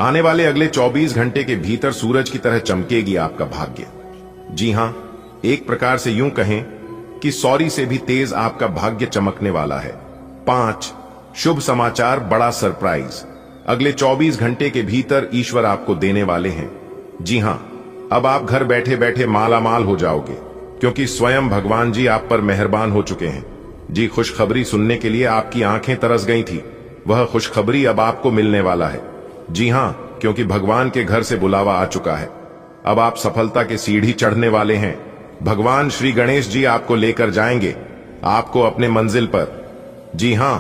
आने वाले अगले 24 घंटे के भीतर सूरज की तरह चमकेगी आपका भाग्य। जी हां, एक प्रकार से यूं कहें कि सौरी से भी तेज आपका भाग्य चमकने वाला है। 5 शुभ समाचार, बड़ा सरप्राइज अगले 24 घंटे के भीतर ईश्वर आपको देने वाले हैं। जी हां, अब आप घर बैठे बैठे मालामाल हो जाओगे, क्योंकि स्वयं भगवान जी आप पर मेहरबान हो चुके हैं। जी, खुशखबरी सुनने के लिए आपकी आंखें तरस गई थी, वह खुशखबरी अब आपको मिलने वाला है। जी हां, क्योंकि भगवान के घर से बुलावा आ चुका है। अब आप सफलता के सीढ़ी चढ़ने वाले हैं। भगवान श्री गणेश जी आपको लेकर जाएंगे आपको अपने मंजिल पर। जी हां,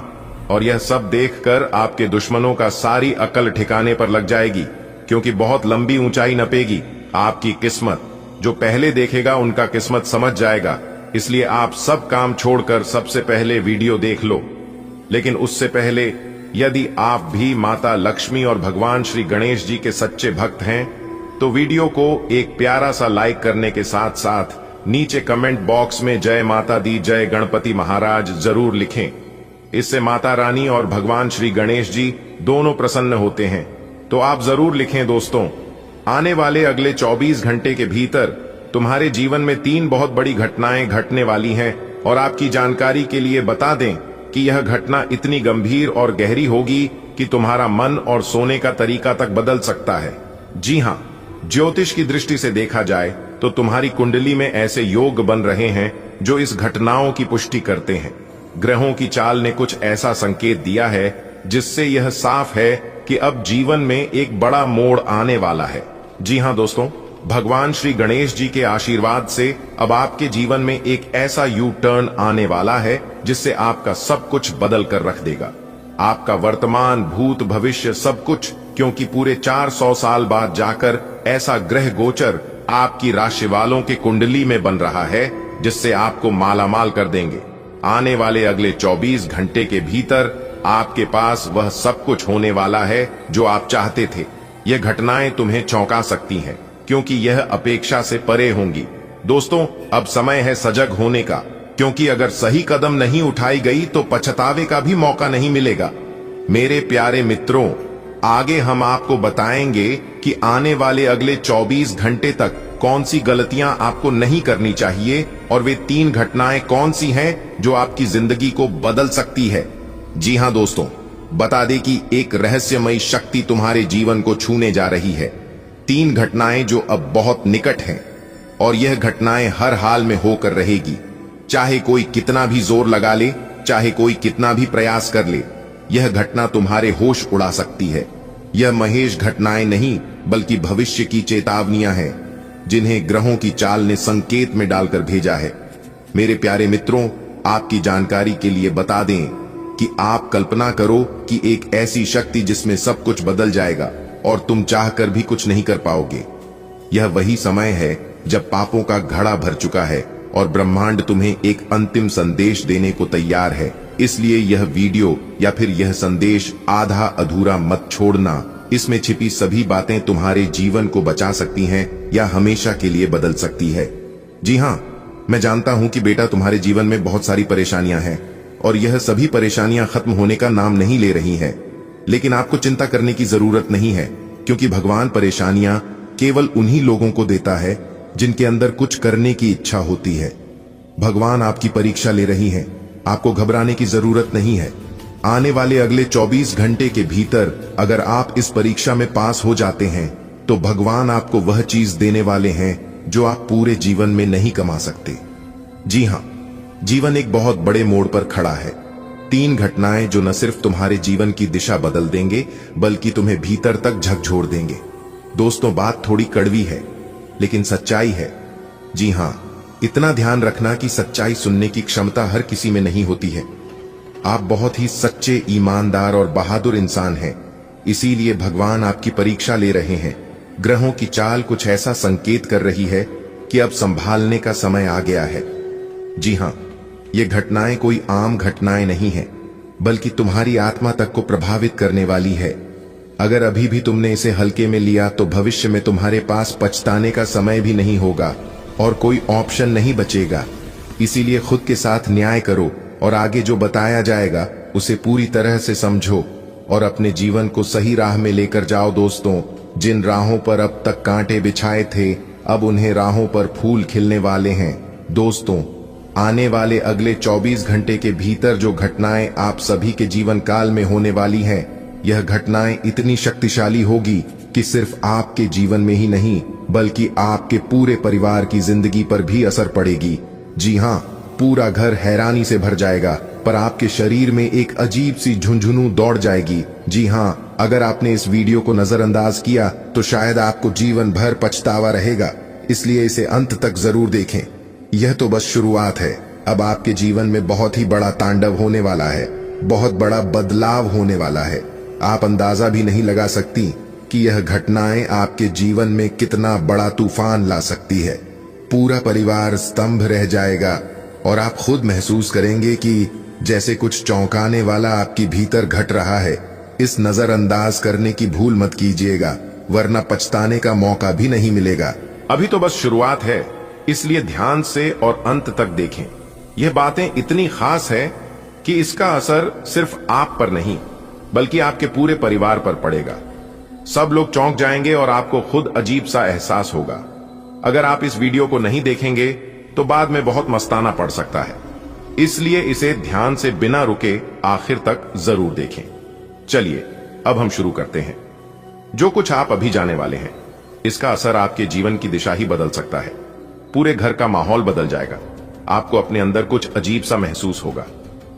और यह सब देखकर आपके दुश्मनों का सारी अकल ठिकाने पर लग जाएगी, क्योंकि बहुत लंबी ऊंचाई नपेगी आपकी किस्मत। जो पहले देखेगा उनका किस्मत समझ जाएगा। इसलिए आप सब काम छोड़कर सबसे पहले वीडियो देख लो। लेकिन उससे पहले, यदि आप भी माता लक्ष्मी और भगवान श्री गणेश जी के सच्चे भक्त हैं, तो वीडियो को एक प्यारा सा लाइक करने के साथ साथ नीचे कमेंट बॉक्स में जय माता दी, जय गणपति महाराज जरूर लिखें। इससे माता रानी और भगवान श्री गणेश जी दोनों प्रसन्न होते हैं। तो आप जरूर लिखें दोस्तों। आने वाले अगले 24 घंटे के भीतर तुम्हारे जीवन में 3 बहुत बड़ी घटनाएं घटने वाली हैं, और आपकी जानकारी के लिए बता दें कि यह घटना इतनी गंभीर और गहरी होगी कि तुम्हारा मन और सोने का तरीका तक बदल सकता है। जी हां, ज्योतिष की दृष्टि से देखा जाए तो तुम्हारी कुंडली में ऐसे योग बन रहे हैं जो इस घटनाओं की पुष्टि करते हैं। ग्रहों की चाल ने कुछ ऐसा संकेत दिया है जिससे यह साफ है कि अब जीवन में एक बड़ा मोड़ आने वाला है। जी हां दोस्तों, भगवान श्री गणेश जी के आशीर्वाद से अब आपके जीवन में एक ऐसा यू टर्न आने वाला है जिससे आपका सब कुछ बदल कर रख देगा। आपका वर्तमान, भूत, भविष्य सब कुछ, क्योंकि पूरे 400 साल बाद जाकर ऐसा ग्रह गोचर आपकी राशि वालों के कुंडली में बन रहा है जिससे आपको मालामाल कर देंगे। आने वाले अगले 24 घंटे के भीतर आपके पास वह सब कुछ होने वाला है जो आप चाहते थे। यह घटनाएं तुम्हें चौंका सकती हैं, क्योंकि यह अपेक्षा से परे होंगी। दोस्तों, अब समय है सजग होने का, क्योंकि अगर सही कदम नहीं उठाई गई तो पछतावे का भी मौका नहीं मिलेगा। मेरे प्यारे मित्रों, आगे हम आपको बताएंगे कि आने वाले अगले 24 घंटे तक कौन सी गलतियां आपको नहीं करनी चाहिए, और वे 3 घटनाएं कौन सी हैं जो आपकी जिंदगी को बदल सकती है। जी हां दोस्तों, बता दें कि एक रहस्यमयी शक्ति तुम्हारे जीवन को छूने जा रही है। 3 घटनाएं जो अब बहुत निकट हैं, और यह घटनाएं हर हाल में होकर रहेगी। चाहे कोई कितना भी जोर लगा ले, चाहे कोई कितना भी प्रयास कर ले, यह घटना तुम्हारे होश उड़ा सकती है। यह महेश घटनाएं नहीं, बल्कि भविष्य की चेतावनियां हैं, जिन्हें ग्रहों की चाल ने संकेत में डालकर भेजा है। मेरे प्यारे मित्रों, आपकी जानकारी के लिए बता दें कि आप कल्पना करो कि एक ऐसी शक्ति जिसमें सब कुछ बदल जाएगा और तुम चाहकर भी कुछ नहीं कर पाओगे। यह वही समय है जब पापों का घड़ा भर चुका है और ब्रह्मांड तुम्हें एक अंतिम संदेश देने को तैयार है। इसलिए यह वीडियो या फिर यह संदेश आधा अधूरा मत छोड़ना। इसमें छिपी सभी बातें तुम्हारे जीवन को बचा सकती हैं या हमेशा के लिए बदल सकती है। जी हां, मैं जानता हूं कि बेटा तुम्हारे जीवन में बहुत सारी परेशानियां हैं, और यह सभी परेशानियां खत्म होने का नाम नहीं ले रही हैं। लेकिन आपको चिंता करने की जरूरत नहीं है, क्योंकि भगवान परेशानियां केवल उन्हीं लोगों को देता है जिनके अंदर कुछ करने की इच्छा होती है। भगवान आपकी परीक्षा ले रही हैं, आपको घबराने की जरूरत नहीं है। आने वाले अगले 24 घंटे के भीतर अगर आप इस परीक्षा में पास हो जाते हैं, तो भगवान आपको वह चीज देने वाले हैं जो आप पूरे जीवन में नहीं कमा सकते। जी हां, जीवन एक बहुत बड़े मोड़ पर खड़ा है। 3 घटनाएं जो न सिर्फ तुम्हारे जीवन की दिशा बदल देंगे, बल्कि तुम्हें भीतर तक झकझोर देंगे। दोस्तों, बात थोड़ी कड़वी है, लेकिन सच्चाई है। जी हां, इतना ध्यान रखना कि सच्चाई सुनने की क्षमता हर किसी में नहीं होती है। आप बहुत ही सच्चे, ईमानदार और बहादुर इंसान हैं, इसीलिए भगवान आपकी परीक्षा ले रहे हैं। ग्रहों की चाल कुछ ऐसा संकेत कर रही है कि अब संभालने का समय आ गया है। जी हां, ये घटनाएं कोई आम घटनाएं नहीं हैं, बल्कि तुम्हारी आत्मा तक को प्रभावित करने वाली है। अगर अभी भी तुमने इसे हल्के में लिया तो भविष्य में तुम्हारे पास पछताने का समय भी नहीं होगा और कोई ऑप्शन नहीं बचेगा। इसीलिए खुद के साथ न्याय करो और आगे जो बताया जाएगा उसे पूरी तरह से समझो। और अपने जीवन को सही राह में लेकर जाओ दोस्तों। जिन राहों पर अब तक कांटे बिछाए थे, अब उन्हें राहों पर फूल खिलने वाले हैं। दोस्तों, आने वाले अगले 24 घंटे के भीतर जो घटनाएं आप सभी के जीवन काल में होने वाली हैं, यह घटनाएं इतनी शक्तिशाली होगी कि सिर्फ आपके जीवन में ही नहीं, बल्कि आपके पूरे परिवार की जिंदगी पर भी असर पड़ेगी। जी हाँ, पूरा घर हैरानी से भर जाएगा, पर आपके शरीर में एक अजीब सी झुंझुनू दौड़ जाएगी। जी हाँ, अगर आपने इस वीडियो को नजरअंदाज किया तो शायद आपको जीवन भर पछतावा रहेगा, इसलिए इसे अंत तक जरूर देखें। यह तो बस शुरुआत है। अब आपके जीवन में बहुत ही बड़ा तांडव होने वाला है, बहुत बड़ा बदलाव होने वाला है। आप अंदाजा भी नहीं लगा सकती कि यह घटनाएं आपके जीवन में कितना बड़ा तूफान ला सकती है। पूरा परिवार स्तंभ रह जाएगा और आप खुद महसूस करेंगे कि जैसे कुछ चौंकाने वाला आपके भीतर घट रहा है। इस नजरअंदाज करने की भूल मत कीजिएगा, वरना पछताने का मौका भी नहीं मिलेगा। अभी तो बस शुरुआत है, इसलिए ध्यान से और अंत तक देखें। यह बातें इतनी खास है कि इसका असर सिर्फ आप पर नहीं, बल्कि आपके पूरे परिवार पर पड़ेगा। सब लोग चौंक जाएंगे और आपको खुद अजीब सा एहसास होगा। अगर आप इस वीडियो को नहीं देखेंगे तो बाद में बहुत मस्ताना पड़ सकता है, इसलिए इसे ध्यान से बिना रुके आखिर तक जरूर देखें। चलिए अब हम शुरू करते हैं। जो कुछ आप अभी जाने वाले हैं, इसका असर आपके जीवन की दिशा ही बदल सकता है। पूरे घर का माहौल बदल जाएगा। आपको अपने अंदर कुछ अजीब सा महसूस होगा।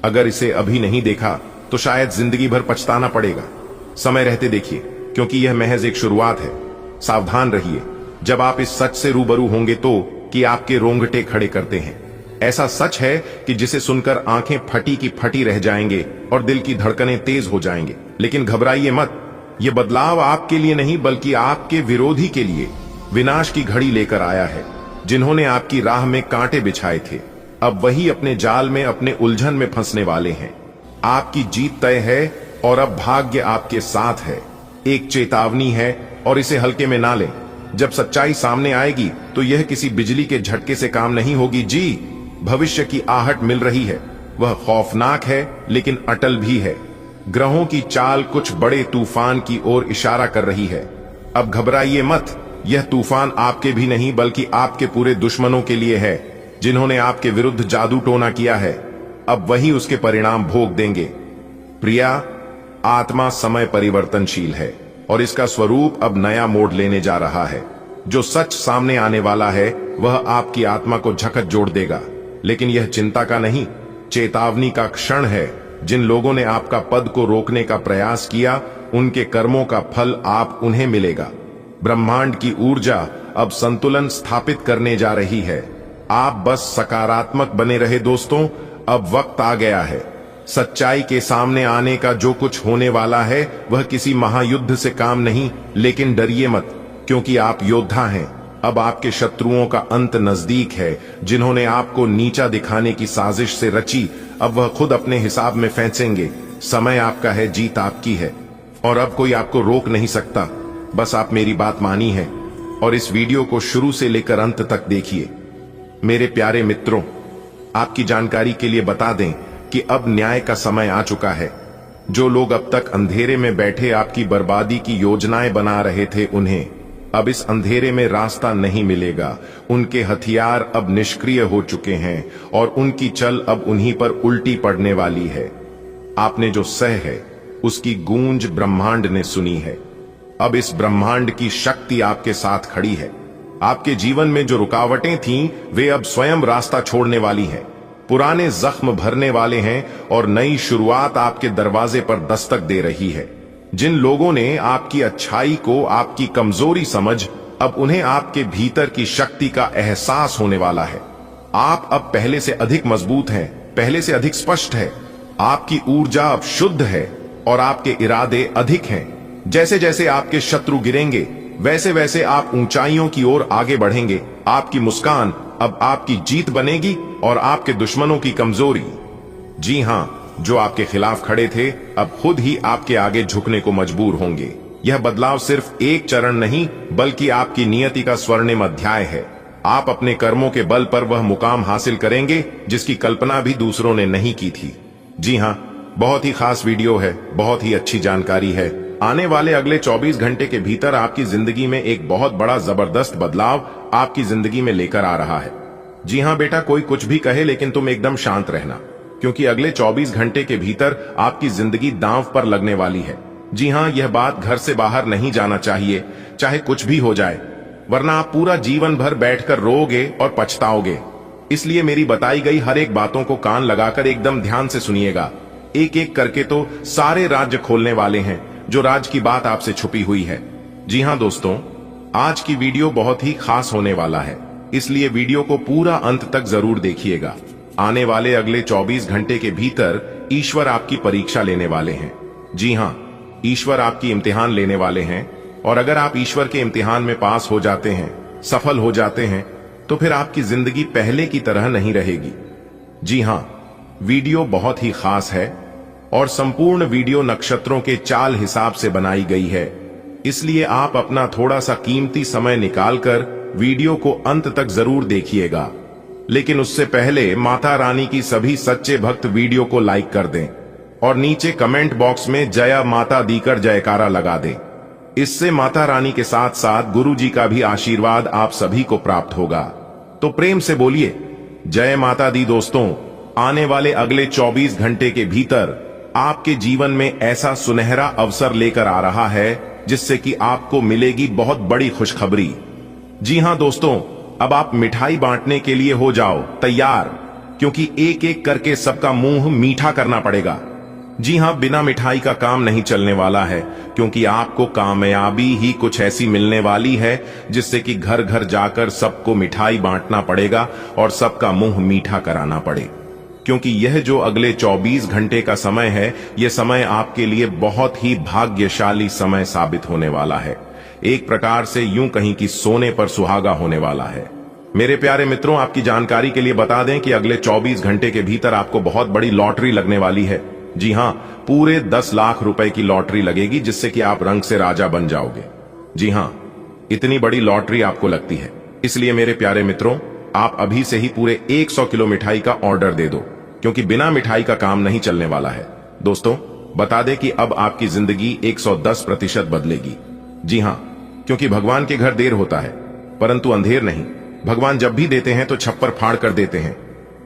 अगर इसे अभी नहीं देखा तो शायद जिंदगी भर पछताना पड़ेगा। समय रहते देखिए, क्योंकि यह महज एक शुरुआत है। सावधान रहिए जब आप इस सच से रूबरू होंगे तो कि आपके रोंगटे खड़े करते हैं। ऐसा सच है कि जिसे सुनकर आंखें फटी की फटी रह जाएंगे और दिल की धड़कनें तेज हो जाएंगे। लेकिन घबराइए मत, यह बदलाव आपके लिए नहीं बल्कि आपके विरोधी के लिए विनाश की घड़ी लेकर आया है। जिन्होंने आपकी राह में कांटे बिछाए थे, अब वही अपने जाल में, अपने उलझन में फंसने वाले हैं। आपकी जीत तय है और अब भाग्य आपके साथ है। एक चेतावनी है और इसे हल्के में ना लें। जब सच्चाई सामने आएगी तो यह किसी बिजली के झटके से काम नहीं होगी। जी, भविष्य की आहट मिल रही है। वह खौफनाक है लेकिन अटल भी है। ग्रहों की चाल कुछ बड़े तूफान की ओर इशारा कर रही है। अब घबराइए मत, यह तूफान आपके भी नहीं बल्कि आपके पूरे दुश्मनों के लिए है, जिन्होंने आपके विरुद्ध जादू टोना किया है। अब वही उसके परिणाम भोग देंगे। प्रिया, आत्मा समय परिवर्तनशील है और इसका स्वरूप अब नया मोड़ लेने जा रहा है। जो सच सामने आने वाला है वह आपकी आत्मा को झकझोर जोड़ देगा। लेकिन यह चिंता का नहीं, चेतावनी का क्षण है। जिन लोगों ने आपका पद को रोकने का प्रयास किया, उनके कर्मों का फल आप उन्हें मिलेगा। ब्रह्मांड की ऊर्जा अब संतुलन स्थापित करने जा रही है। आप बस सकारात्मक बने रहे दोस्तों। अब वक्त आ गया है। सच्चाई के सामने आने का। जो कुछ होने वाला है वह किसी महायुद्ध से काम नहीं, लेकिन डरिए मत, क्योंकि आप योद्धा हैं। अब आपके शत्रुओं का अंत नजदीक है। जिन्होंने आपको नीचा दिखाने की साजिश से रची, अब वह खुद अपने हिसाब में फैंसेंगे। समय आपका है, जीत आपकी है और अब कोई आपको रोक नहीं सकता। बस आप मेरी बात मानी है और इस वीडियो को शुरू से लेकर अंत तक देखिए। मेरे प्यारे मित्रों, आपकी जानकारी के लिए बता दें कि अब न्याय का समय आ चुका है। जो लोग अब तक अंधेरे में बैठे आपकी बर्बादी की योजनाएं बना रहे थे, उन्हें अब इस अंधेरे में रास्ता नहीं मिलेगा। उनके हथियार अब निष्क्रिय हो चुके हैं और उनकी चल अब उन्हीं पर उल्टी पड़ने वाली है। आपने जो सह है उसकी गूंज ब्रह्मांड ने सुनी है। अब इस ब्रह्मांड की शक्ति आपके साथ खड़ी है। आपके जीवन में जो रुकावटें थीं, वे अब स्वयं रास्ता छोड़ने वाली हैं। पुराने जख्म भरने वाले हैं और नई शुरुआत आपके दरवाजे पर दस्तक दे रही है। जिन लोगों ने आपकी अच्छाई को आपकी कमजोरी समझ, अब उन्हें आपके भीतर की शक्ति का एहसास होने वाला है। आप अब पहले से अधिक मजबूत हैं, पहले से अधिक स्पष्ट है। आपकी ऊर्जा अब शुद्ध है और आपके इरादे अधिक हैं। जैसे जैसे आपके शत्रु गिरेंगे, वैसे वैसे आप ऊंचाइयों की ओर आगे बढ़ेंगे। आपकी मुस्कान अब आपकी जीत बनेगी और आपके दुश्मनों की कमजोरी। जी हां, जो आपके खिलाफ खड़े थे, अब खुद ही आपके आगे झुकने को मजबूर होंगे। यह बदलाव सिर्फ एक चरण नहीं, बल्कि आपकी नियति का स्वर्णिम अध्याय है। आप अपने कर्मों के बल पर वह मुकाम हासिल करेंगे जिसकी कल्पना भी दूसरों ने नहीं की थी। जी हां, बहुत ही खास वीडियो है, बहुत ही अच्छी जानकारी है। आने वाले अगले 24 घंटे के भीतर आपकी जिंदगी में एक बहुत बड़ा जबरदस्त बदलाव आपकी जिंदगी में लेकर आ रहा है। जी हां बेटा, कोई कुछ भी कहे लेकिन तुम एकदम शांत रहना, क्योंकि अगले 24 घंटे के भीतर आपकी जिंदगी दांव पर लगने वाली है। जी हां, यह बात घर से बाहर नहीं जाना चाहिए, चाहे कुछ भी हो जाए, वरना आप पूरा जीवन भर बैठकर रोओगे और पछताओगे। इसलिए मेरी बताई गई हर एक बातों को कान लगाकर एकदम ध्यान से सुनिएगा। एक एक करके तो सारे राज्य खोलने वाले हैं, जो राज की बात आपसे छुपी हुई है। जी हां दोस्तों, आज की वीडियो बहुत ही खास होने वाला है, इसलिए वीडियो को पूरा अंत तक जरूर देखिएगा। आने वाले अगले 24 घंटे के भीतर ईश्वर आपकी परीक्षा लेने वाले हैं। जी हां, ईश्वर आपकी इम्तिहान लेने वाले हैं, और अगर आप ईश्वर के इम्तिहान में पास हो जाते हैं, सफल हो जाते हैं, तो फिर आपकी जिंदगी पहले की तरह नहीं रहेगी। जी हां, वीडियो बहुत ही खास है और संपूर्ण वीडियो नक्षत्रों के चाल हिसाब से बनाई गई है, इसलिए आप अपना थोड़ा सा कीमती समय निकालकर वीडियो को अंत तक जरूर देखिएगा। लेकिन उससे पहले माता रानी की सभी सच्चे भक्त वीडियो को लाइक कर दें और नीचे कमेंट बॉक्स में जय माता दीकर जयकारा लगा दें। इससे माता रानी के साथ साथ गुरु जी का भी आशीर्वाद आप सभी को प्राप्त होगा। तो प्रेम से बोलिए जय माता दी। दोस्तों, आने वाले अगले 24 घंटे के भीतर आपके जीवन में ऐसा सुनहरा अवसर लेकर आ रहा है जिससे कि आपको मिलेगी बहुत बड़ी खुशखबरी। जी हां दोस्तों, अब आप मिठाई बांटने के लिए हो जाओ तैयार, क्योंकि एक एक करके सबका मुंह मीठा करना पड़ेगा। जी हां, बिना मिठाई का काम नहीं चलने वाला है, क्योंकि आपको कामयाबी ही कुछ ऐसी मिलने वाली है जिससे कि घर घर जाकर सबको मिठाई बांटना पड़ेगा और सबका मुंह मीठा कराना पड़े। क्योंकि यह जो अगले 24 घंटे का समय है, यह समय आपके लिए बहुत ही भाग्यशाली समय साबित होने वाला है। एक प्रकार से यूं कहीं कि सोने पर सुहागा होने वाला है। मेरे प्यारे मित्रों, आपकी जानकारी के लिए बता दें कि अगले 24 घंटे के भीतर आपको बहुत बड़ी लॉटरी लगने वाली है। जी हां, पूरे 10 लाख रुपए की लॉटरी लगेगी, जिससे कि आप रंग से राजा बन जाओगे। जी हां, इतनी बड़ी लॉटरी आपको लगती है, इसलिए मेरे प्यारे मित्रों, आप अभी से ही पूरे 100 किलो मिठाई का ऑर्डर दे दो, क्योंकि बिना मिठाई का काम नहीं चलने वाला है। दोस्तों, बता दें कि अब आपकी जिंदगी 110% बदलेगी। जी हां, क्योंकि भगवान के घर देर होता है परंतु अंधेर नहीं। भगवान जब भी देते हैं तो छप्पर फाड़ कर देते हैं।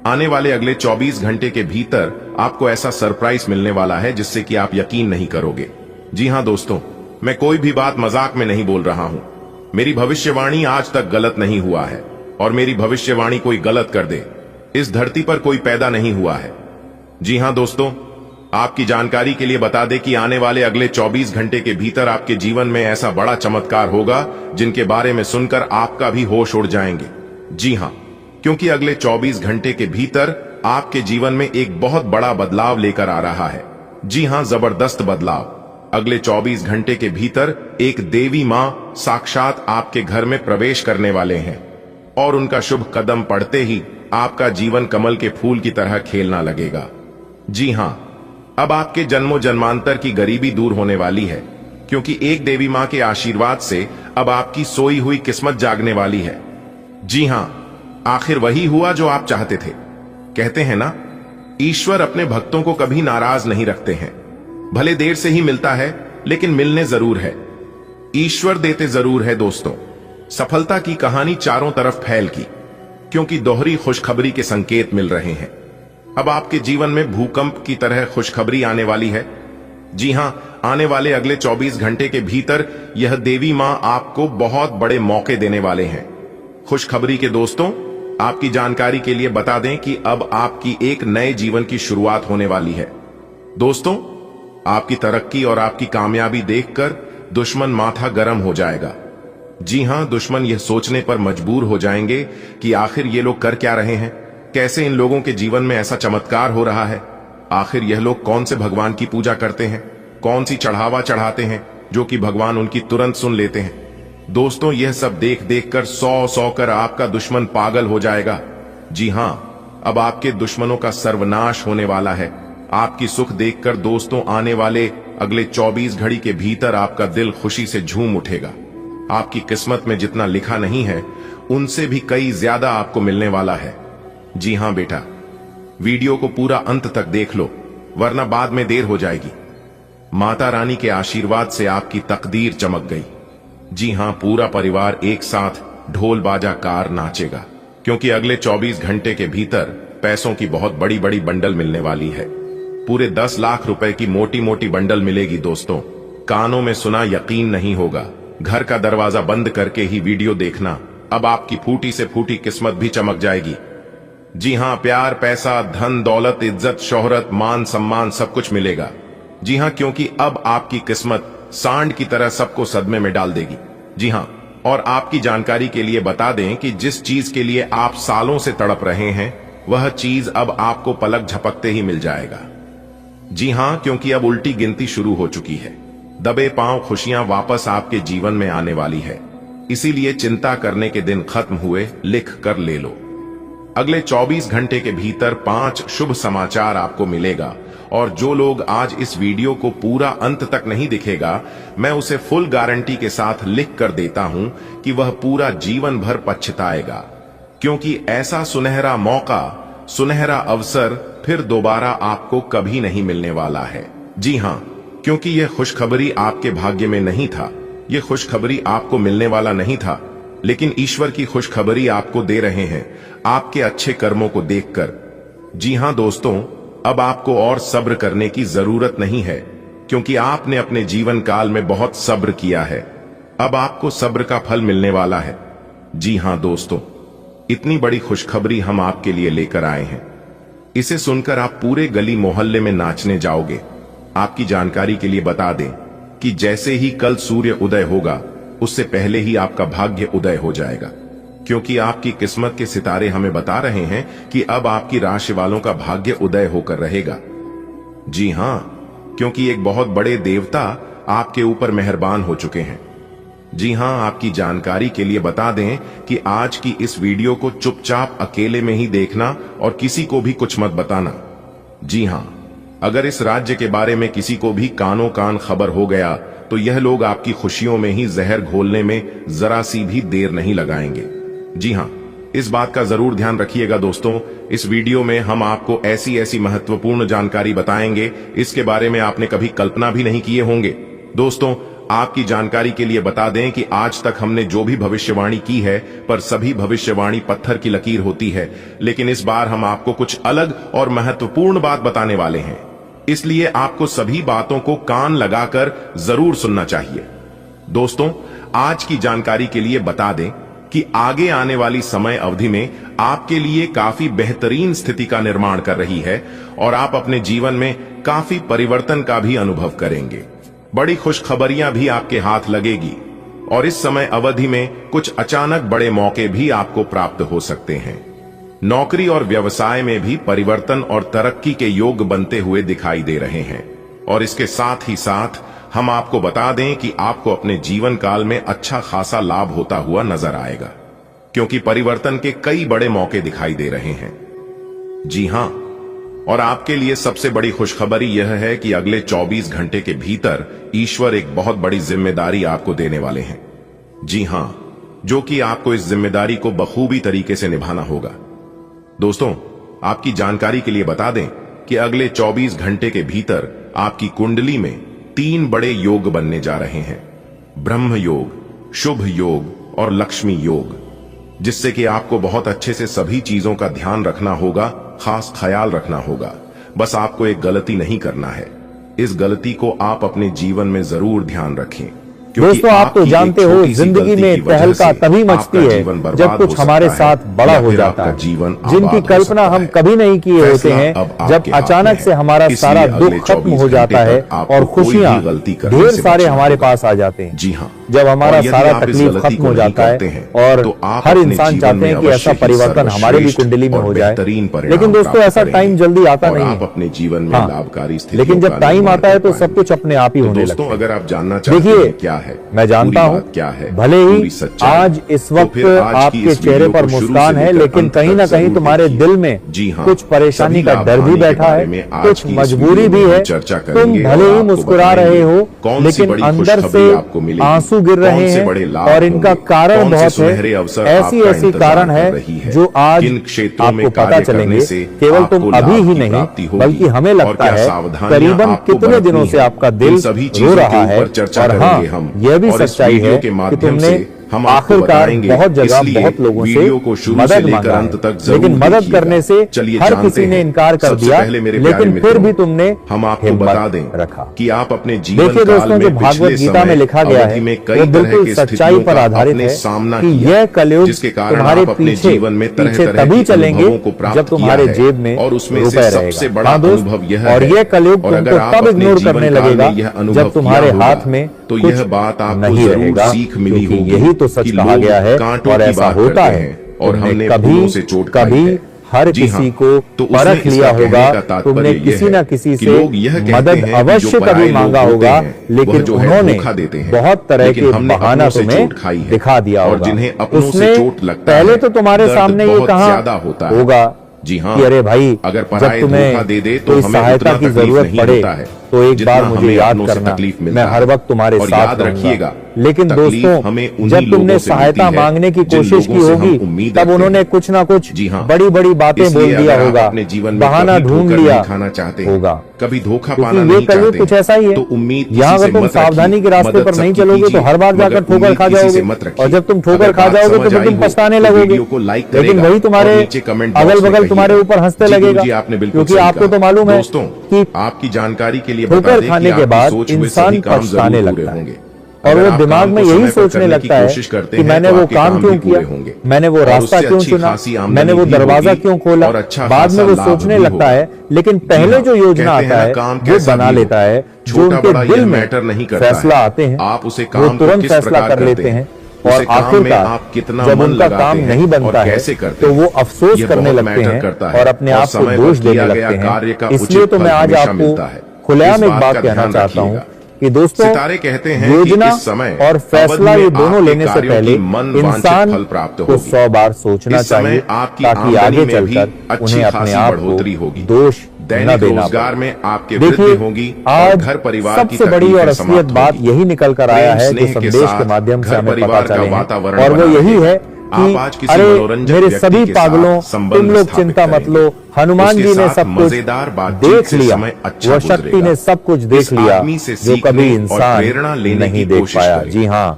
आने वाले अगले 24 घंटे के भीतर आपको ऐसा सरप्राइज मिलने वाला है जिससे कि आप यकीन नहीं करोगे। जी हां दोस्तों, मैं कोई भी बात मजाक में नहीं बोल रहा हूं। मेरी भविष्यवाणी आज तक गलत नहीं हुआ है, और मेरी भविष्यवाणी कोई गलत कर दे, इस धरती पर कोई पैदा नहीं हुआ है। जी हां दोस्तों, आपकी जानकारी के लिए बता दें कि आने वाले अगले 24 घंटे के भीतर आपके जीवन में ऐसा बड़ा चमत्कार होगा जिनके बारे में सुनकर आपका भी होश उड़ जाएंगे। जी हां, क्योंकि अगले 24 घंटे के भीतर आपके जीवन में एक बहुत बड़ा बदलाव लेकर आ रहा है। जी हां, जबरदस्त बदलाव। अगले 24 घंटे के भीतर एक देवी मां साक्षात आपके घर में प्रवेश करने वाले हैं, और उनका शुभ कदम पड़ते ही आपका जीवन कमल के फूल की तरह खेलना लगेगा। जी हां, अब आपके जन्मों जन्मांतर की गरीबी दूर होने वाली है, क्योंकि एक देवी मां के आशीर्वाद से अब आपकी सोई हुई किस्मत जागने वाली है। जी हां, आखिर वही हुआ जो आप चाहते थे। कहते हैं ना, ईश्वर अपने भक्तों को कभी नाराज नहीं रखते हैं। भले देर से ही मिलता है, लेकिन मिलने जरूर है। ईश्वर देते जरूर है। दोस्तों, सफलता की कहानी चारों तरफ फैल की, क्योंकि दोहरी खुशखबरी के संकेत मिल रहे हैं। अब आपके जीवन में भूकंप की तरह खुशखबरी आने वाली है। जी हां, आने वाले अगले 24 घंटे के भीतर यह देवी मां आपको बहुत बड़े मौके देने वाले हैं। खुशखबरी के दोस्तों, आपकी जानकारी के लिए बता दें कि अब आपकी एक नए जीवन की शुरुआत होने वाली है। दोस्तों, आपकी तरक्की और आपकी कामयाबी देखकर दुश्मन माथा गरम हो जाएगा। जी हां, दुश्मन यह सोचने पर मजबूर हो जाएंगे कि आखिर ये लोग कर क्या रहे हैं, कैसे इन लोगों के जीवन में ऐसा चमत्कार हो रहा है, आखिर यह लोग कौन से भगवान की पूजा करते हैं, कौन सी चढ़ावा चढ़ाते हैं जो कि भगवान उनकी तुरंत सुन लेते हैं। दोस्तों, यह सब देख देख कर 100 कर आपका दुश्मन पागल हो जाएगा। जी हां, अब आपके दुश्मनों का सर्वनाश होने वाला है। आपकी सुख देखकर दोस्तों, आने वाले अगले 24 घड़ी के भीतर आपका दिल खुशी से झूम उठेगा। आपकी किस्मत में जितना लिखा नहीं है, उनसे भी कई ज्यादा आपको मिलने वाला है। जी हां बेटा, वीडियो को पूरा अंत तक देख लो, वरना बाद में देर हो जाएगी। माता रानी के आशीर्वाद से आपकी तकदीर चमक गई। जी हां, पूरा परिवार एक साथ ढोल बाजा कार नाचेगा, क्योंकि अगले 24 घंटे के भीतर पैसों की बहुत बड़ी बड़ी बंडल मिलने वाली है। पूरे 10 लाख रुपए की मोटी मोटी बंडल मिलेगी दोस्तों। कानों में सुना यकीन नहीं होगा। घर का दरवाजा बंद करके ही वीडियो देखना। अब आपकी फूटी से फूटी किस्मत भी चमक जाएगी। जी हां, प्यार, पैसा, धन दौलत, इज्जत, शोहरत, मान सम्मान सब कुछ मिलेगा। जी हां, क्योंकि अब आपकी किस्मत सांड की तरह सबको सदमे में डाल देगी। जी हां, और आपकी जानकारी के लिए बता दें कि जिस चीज के लिए आप सालों से तड़प रहे हैं, वह चीज अब आपको पलक झपकते ही मिल जाएगा। जी हां, क्योंकि अब उल्टी गिनती शुरू हो चुकी है। दबे पांव खुशियां वापस आपके जीवन में आने वाली है। इसीलिए चिंता करने के दिन खत्म हुए, लिख कर ले लो। अगले 24 घंटे के भीतर 5 शुभ समाचार आपको मिलेगा, और जो लोग आज इस वीडियो को पूरा अंत तक नहीं दिखेगा, मैं उसे फुल गारंटी के साथ लिख कर देता हूं कि वह पूरा जीवन भर पछताएगा, क्योंकि ऐसा सुनहरा मौका, सुनहरा अवसर फिर दोबारा आपको कभी नहीं मिलने वाला है। जी हां, क्योंकि यह खुशखबरी आपके भाग्य में नहीं था, यह खुशखबरी आपको मिलने वाला नहीं था, लेकिन ईश्वर की खुशखबरी आपको दे रहे हैं आपके अच्छे कर्मों को देखकर। जी हां दोस्तों, अब आपको और सब्र करने की जरूरत नहीं है, क्योंकि आपने अपने जीवन काल में बहुत सब्र किया है। अब आपको सब्र का फल मिलने वाला है। जी हां दोस्तों, इतनी बड़ी खुशखबरी हम आपके लिए लेकर आए हैं। इसे सुनकर आप पूरे गली मोहल्ले में नाचने जाओगे। आपकी जानकारी के लिए बता दें कि जैसे ही कल सूर्य उदय होगा, उससे पहले ही आपका भाग्य उदय हो जाएगा, क्योंकि आपकी किस्मत के सितारे हमें बता रहे हैं कि अब आपकी राशि वालों का भाग्य उदय होकर रहेगा। जी हां, क्योंकि एक बहुत बड़े देवता आपके ऊपर मेहरबान हो चुके हैं। जी हां, आपकी जानकारी के लिए बता दें कि आज की इस वीडियो को चुपचाप अकेले में ही देखना और किसी को भी कुछ मत बताना। जी हां, अगर इस राज्य के बारे में किसी को भी कानों कान खबर हो गया, तो यह लोग आपकी खुशियों में ही जहर घोलने में जरा सी भी देर नहीं लगाएंगे। जी हां, इस बात का जरूर ध्यान रखिएगा दोस्तों। इस वीडियो में हम आपको ऐसी ऐसी महत्वपूर्ण जानकारी बताएंगे, इसके बारे में आपने कभी कल्पना भी नहीं किए होंगे। दोस्तों, आपकी जानकारी के लिए बता दें कि आज तक हमने जो भी भविष्यवाणी की है, पर सभी भविष्यवाणी पत्थर की लकीर होती है, लेकिन इस बार हम आपको कुछ अलग और महत्वपूर्ण बात बताने वाले हैं। इसलिए आपको सभी बातों को कान लगाकर जरूर सुनना चाहिए। दोस्तों, आज की जानकारी के लिए बता दें कि आगे आने वाली समय अवधि में आपके लिए काफी बेहतरीन स्थिति का निर्माण कर रही है, और आप अपने जीवन में काफी परिवर्तन का भी अनुभव करेंगे। बड़ी खुशखबरियां भी आपके हाथ लगेगी, और इस समय अवधि में कुछ अचानक बड़े मौके भी आपको प्राप्त हो सकते हैं। नौकरी और व्यवसाय में भी परिवर्तन और तरक्की के योग बनते हुए दिखाई दे रहे हैं, और इसके साथ ही साथ हम आपको बता दें कि आपको अपने जीवन काल में अच्छा खासा लाभ होता हुआ नजर आएगा, क्योंकि परिवर्तन के कई बड़े मौके दिखाई दे रहे हैं। जी हां, और आपके लिए सबसे बड़ी खुशखबरी यह है कि अगले 24 घंटे के भीतर ईश्वर एक बहुत बड़ी जिम्मेदारी आपको देने वाले हैं। जी हां, जो कि आपको इस जिम्मेदारी को बखूबी तरीके से निभाना होगा। दोस्तों, आपकी जानकारी के लिए बता दें कि अगले 24 घंटे के भीतर आपकी कुंडली में 3 बड़े योग बनने जा रहे हैं: ब्रह्म योग, शुभ योग और लक्ष्मी योग, जिससे कि आपको बहुत अच्छे से सभी चीजों का ध्यान रखना होगा, खास ख्याल रखना होगा। बस आपको एक गलती नहीं करना है। इस गलती को आप अपने जीवन में जरूर ध्यान रखें। दोस्तों, आप तो जानते हो, जिंदगी में तहलका तभी मचती है जब कुछ हमारे साथ बड़ा हो जाता है, जिनकी कल्पना हम कभी नहीं किए होते हैं। जब अचानक से हमारा सारा दुख खत्म हो जाता है और खुशियां ढेर सारे हमारे पास आ जाते हैं। जी हाँ, जब हमारा सारा तकलीफ खत्म हो जाता है, और हर इंसान चाहते हैं कि ऐसा परिवर्तन हमारे भी कुंडली में हो जाए, लेकिन दोस्तों ऐसा टाइम जल्दी आता नहीं है। अपने जीवन में लाभकारी स्थिति, लेकिन जब टाइम आता है तो सब कुछ अपने आप ही होने लगता है। अगर आप जानना चाहते हैं क्या है, मैं जानता हूं, क्या है, भले ही आज इस वक्त आपके चेहरे पर मुस्कान है, लेकिन कहीं ना कहीं तुम्हारे दिल में कुछ परेशानी का डर भी बैठा है, कुछ मजबूरी भी है। तुम भले ही मुस्कुरा रहे हो, लेकिन अंदर से आंसू आंसू गिर रहे हैं और इनका कारण बहुत है। ऐसी ऐसी कारण है जो आज आपको पता चलेंगे। केवल तुम अभी ही नहीं बल्कि हमें लगता है करीबन कितने दिनों से आपका दिल रो रहा है। और हाँ, यह भी सच्चाई है कि तुमने आखिरकार बहुत जगह बहुत लोगों से मदद मांगा है, लेकिन मदद करने से हर किसी ने इनकार कर दिया। लेकिन फिर भी तुमने हिम्मत रखा कि आप अपने जीवन देखिए दोस्तों, जो भागवत गीता में लिखा गया है वो बिल्कुल सच्चाई पर आधारित है कि यह कलयुग तुम्हारे पीछे तभी चलेंगे जब तुम्हारे जेब में रुपए रहेगा। हाँ दोस्त, और यह कलयुग तुमको तब इग्नोर करने लगेगा जब तुम्हारे हाथ में तो यह बात आपको नहीं रहेगा, सीख मिली क्योंकि होगी। यही तो सच कहा गया है और ऐसा होता है। और हमने कभी हर किसी को परख लिया होगा, तुमने किसी न किसी से मदद अवश्य कभी मांगा होगा, लेकिन उन्होंने बहुत तरह के बहाना तुम्हें दिखा दिया होगा। उसने पहले तो तुम्हारे सामने ये कहा होगा जी हाँ, कि अरे भाई, अगर जब तुम्हें दे दे तो कोई हमें सहायता की जरूरत पड़े तो एक बार मुझे याद करना, मैं हर वक्त तुम्हारे साथ रहूंगा। लेकिन दोस्तों, जब तुमने सहायता मांगने की कोशिश की होगी तब उन्होंने कुछ ना कुछ बड़ी बड़ी बातें बोल दिया होगा, बहाना ढूंढ लिया होगा। कभी धोखा पाना ये कलयुग कुछ ऐसा ही है। यहाँ अगर तुम सावधानी के रास्ते पर नहीं चलोगे तो हर बार जाकर ठोकर खा जाओगे, और जब तुम ठोकर खा जाओगे तो फिर तुम पछताने लगोगे। लेकिन वही तुम्हारे अगल बगल तुम्हारे ऊपर हंसते लगेगा, क्योंकि आपको तो मालूम है कि आपकी जानकारी के लिए ठोकर खाने के बाद इंसान पछताने लगता है और वो दिमाग में यही सोचने लगता है कि मैंने वो काम क्यों किया, मैंने वो रास्ता क्यों चुना, मैंने वो दरवाजा क्यों खोला। बाद में वो सोचने लगता है, लेकिन पहले जो योजना आता है वो बना लेता है। जो उनके दिल में फैसला आते हैं वो तुरंत फैसला कर लेते हैं, और आखिरकार जब उनका काम नहीं बनता है तो वो अफसोस करने लगते हैं और अपने आप को दोष देने लगते हैं। इसलिए तो मैं आज आपको खुलेआम एक बात कहना चाहता हूँ कि दोस्तों, सितारे कहते हैं योजना कि इस समय और फैसला ये दोनों लेने से पहले इंसान फल प्राप्त को 100 बार सोचना चाहिए, ताकि आगे चलकर उन्हें अपने आप को दोष न देना पड़े। देखिए, आज घर परिवार सबसे बड़ी और असलियत बात यही निकल कर आया है जो संदेश के माध्यम से हमें पता चले हैं, और वो यही है कि अरे मेरे सभी पागलों, तुम लोग चिंता मत लो, हनुमान जी ने सब कुछ देख लिया, वह शक्ति ने सब कुछ देख लिया जो कभी इंसान नहीं देख पाया। जी हाँ,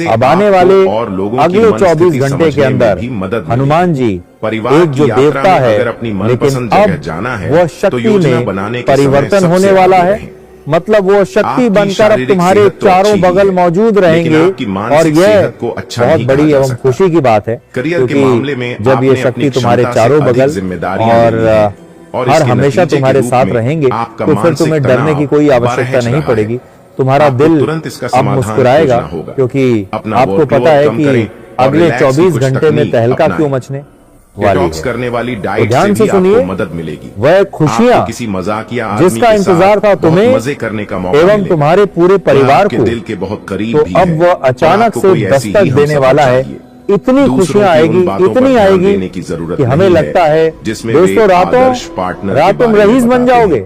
अब आने वाले अगले 24 घंटे के अंदर हनुमान जी एक जो देवता है, लेकिन अब वह शक्ति में परिवर्तन होने वाला है। मतलब वो शक्ति बनकर अब तुम्हारे चारों बगल मौजूद रहेंगे, और यह बहुत बड़ी एवं खुशी की बात है, क्योंकि जब ये शक्ति तुम्हारे चारों बगल और हर हमेशा तुम्हारे साथ रहेंगे तो फिर तुम्हें डरने की कोई आवश्यकता नहीं पड़ेगी। तुम्हारा दिल अब मुस्कुराएगा, क्योंकि आपको पता है कि अगले 24 घंटे में तहलका क्यों मचने करने वाली तो ध्यान से सुनिए, मदद मिलेगी। वह खुशियां किसी मजाकिया जिसका इंतजार था तुम्हें मजे करने का मौका एवं तुम्हारे पूरे परिवार को, दिल के बहुत करीब तो अब वह अचानक से दस्तक देने वाला है। इतनी खुशियां आएगी, इतनी आएगी कि हमें लगता है दोस्तों रातों तुम रईस बन जाओगे।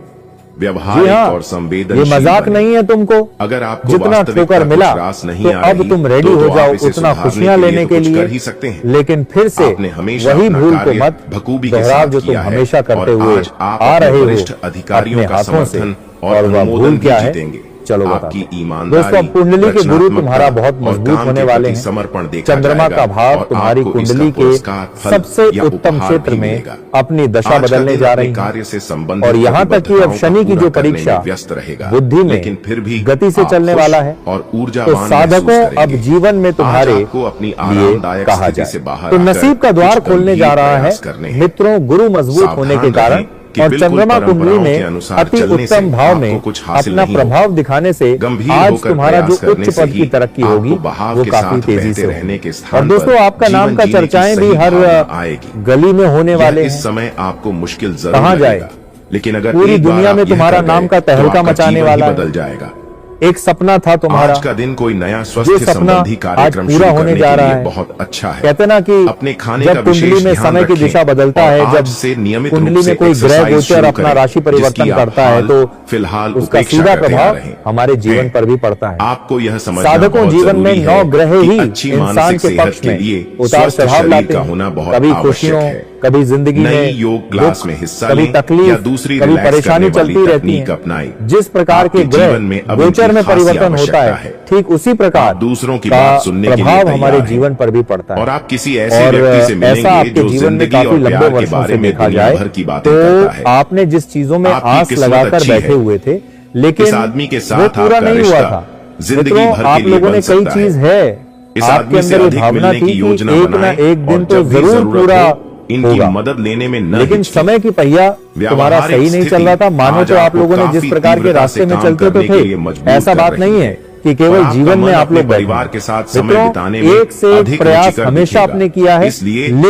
व्यवहारिक और संवेदनशील, ये मजाक नहीं है तुमको। अगर आपको जितना ठोकर मिला तो अब तुम रेडी हो जाओ उतना खुशियां लेने के लिए। कर ही सकते हैं। लेकिन फिर से वही भूल को मत दोहराओ जो तुम हमेशा करते हुए आ रहे हो अपने हाथों से, और वह भूल क्या है चलो आपकी ईमानदारी, दोस्तों, अब कुंडली के गुरु तुम्हारा बहुत मजबूत होने वाले हैं। समर्पण चंद्रमा का भाव तुम्हारी कुंडली के सबसे उत्तम क्षेत्र में अपनी दशा बदलने जा रही है, और यहाँ तक कि अब शनि की जो परीक्षा व्यस्त रहेगा, बुद्धि में लेकिन फिर भी गति से चलने वाला है, और ऊर्जा तो साधकों अब जीवन में तुम्हारे लिए कहा जाए तो नसीब का द्वार खोलने जा रहा है। मित्रों, गुरु मजबूत होने के कारण और चंद्रमा कुंडली में अति उत्तम भाव में अपना प्रभाव दिखाने से आज तुम्हारा जो उच्च पद की तरक्की होगी वो काफी तेजी से होगी। और दोस्तों, आपका नाम का चर्चाएं भी हर गली में होने वाले हैं। इस समय आपको मुश्किल जरूर कहाँ जाए, लेकिन अगर पूरी दुनिया में तुम्हारा नाम का तहलका मचाने वाला बदल जाएगा। एक सपना था तुम्हारा, आज का दिन कोई नया जो स्वास्थ्य सपना संबंधी आज कार्यक्रम पूरा शुरू होने करने जा के रहा लिए है। बहुत अच्छा है। कहते ना कि अपने खाने का जब कुंडली विशेष में ध्यान समय की रखें दिशा बदलता और है, आज जब से नियमित कुंडली रूप से में कोई ग्रह एक्सरसाइज गोचर शुरू अपना करें, राशि परिवर्तन जिसकी आप करता है, हाल तो फिलहाल उसका उपेक्षा सीधा करते आ प्रभाव रहे हैं। हमारे जीवन पर भी पड़ता है। आपको यह समझना साधकों बहुत जीवन में जरूरी 9 है ग्रह कि ही अच्छी इंसान मानसिक के सेहत पक्ष के में लिए उतार स्वस्थ चढ़ाव शरीर लाते का हैं। होना बहुत कभी आवश्यक खुशियों, है। कभी जिंदगी नई में योग क्लास दुख, में हिस्सा कभी लें तकलीफ, या दूसरी कभी रिलैक्स परेशानी करने वाली चलती रहती तकनीक है। अपनाएं। जिस प्रकार के आपके ग्रह जीवन में अब गोचर इनकी में खासी परिवर्तन होता आवश्यकता है, ठीक उसी प्रकार आप दूसरों की का बात सुनने के लिए प्रभाव तैयार हमारे हैं। जीवन पर भी पड़ता है। और आप किसी ऐसे और व्यक्ति से ऐसा मिलेंगे आपके जो जीवन में जिंदगी काफी और लंबे प्यार के वर्षों बारे से में देखा दुनिया जाए भर की बातें करता है। तो आपने जिस चीजों में आपकी आस किस्मत लगाकर अच्छी बैठे है। हुए थे, लेकिन इस आदमी के साथ वो पूरा आपका नहीं हुआ रिश्ता था। जिंदगी मित्रों, भर के आप लिए लोगों ने बन कई सकता है। चीज है, इस आपके आदमी से अंदर ये अधिक भावना मिलने थी की कि योजना एक ना बनाएं एक दिन और तो जब भी जरूर जरूरत पूरा हो, इनकी होगा। मदद लेने में न लेकिन हिचकें। समय की पहिया तुम्हारा व्यावहारिक सही नहीं चल रहा था। मानो आज तो आप आपको लोगों ने जिस काफी प्रकार के तीव्रता रास्ते से में काम चलते तो करने के लिए थे, मजबूर ऐसा कर बात रही नहीं है। है कि और केवल आपका जीवन मन में आप अपने लोग बैठे परिवार हैं। के साथ समय मित्रों, बिताने में एक से एक अधिक प्रयास रुचिकर हमेशा दिखेगा। आपने किया है, इसलिए लेकिन